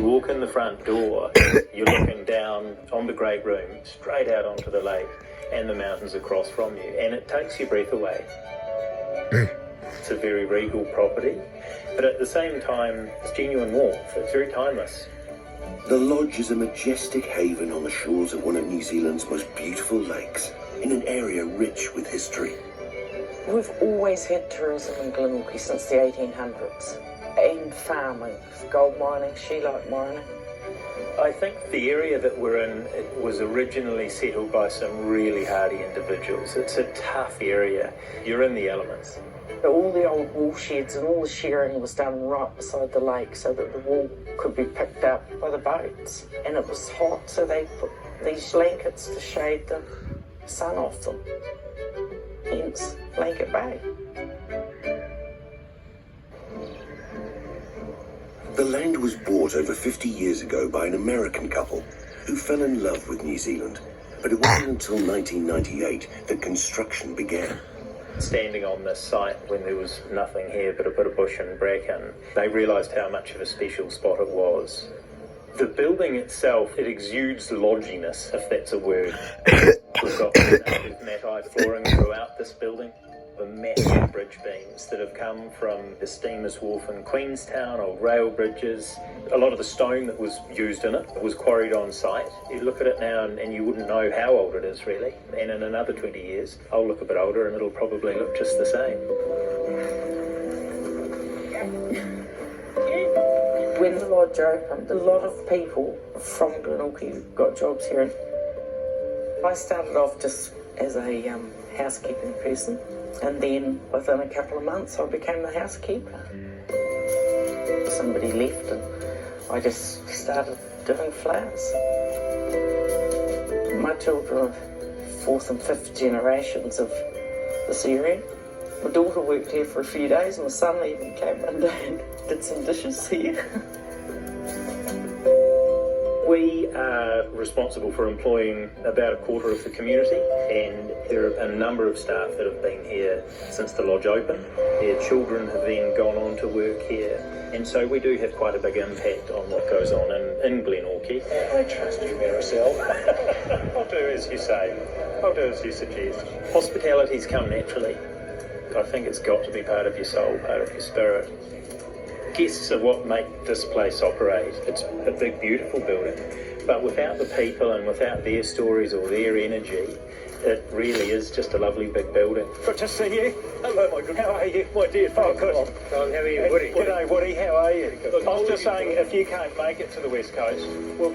You walk in the front door, you're looking down on the great room, straight out onto the lake and the mountains across from you, and it takes your breath away. It's a very regal property, but at the same time, it's genuine warmth. It's very timeless. The lodge is a majestic haven on the shores of one of New Zealand's most beautiful lakes, in an area rich with history. We've always had tourism in Glenorchy since the 1800s, and farming, gold mining, scheelite mining. I think the area that we're in, it was originally settled by some really hardy individuals. It's a tough area. You're in the elements. All the old wool sheds and all the shearing was done right beside the lake so that the wool could be picked up by the boats. And it was hot, so they put these blankets to shade the sun off them. Hence, Blanket Bay. The land was bought over 50 years ago by an American couple who fell in love with New Zealand. But it wasn't until 1998 that construction began. Standing on this site when there was nothing here but a bit of bush and bracken, they realised how much of a special spot it was. The building itself, it exudes lodginess, if that's a word. We've got matte flooring throughout this building. The massive bridge beams that have come from the Steamers Wharf in Queenstown, old rail bridges. A lot of the stone that was used in it was quarried on site. You look at it now and you wouldn't know how old it is really. And in another 20 years, I'll look a bit older and it'll probably look just the same. When the lodge opened, a lot of people from Glenorchy got jobs here. I started off just as a housekeeping person, and then within a couple of months I became the housekeeper. Somebody left and I just started doing flowers. My children are fourth and fifth generations of this area. My daughter worked here for a few days, and my son even came one day and did some dishes here. We are responsible for employing about a quarter of the community, and there are a number of staff that have been here since the lodge opened. Their children have then gone on to work here, and so we do have quite a big impact on what goes on in Glenorchy. I trust you, Maricel. I'll do as you say. I'll do as you suggest. Hospitality's come naturally. I think it's got to be part of your soul, part of your spirit. Guests are what make this place operate. It's a big, beautiful building, but without the people and without their stories or their energy, it really is just a lovely big building. Good to see you. Hello, my good. How are you, my dear fellow? Good. How are you, Woody? G'day, Woody. How are you? I was just saying, if you can't make it to the West Coast, we'll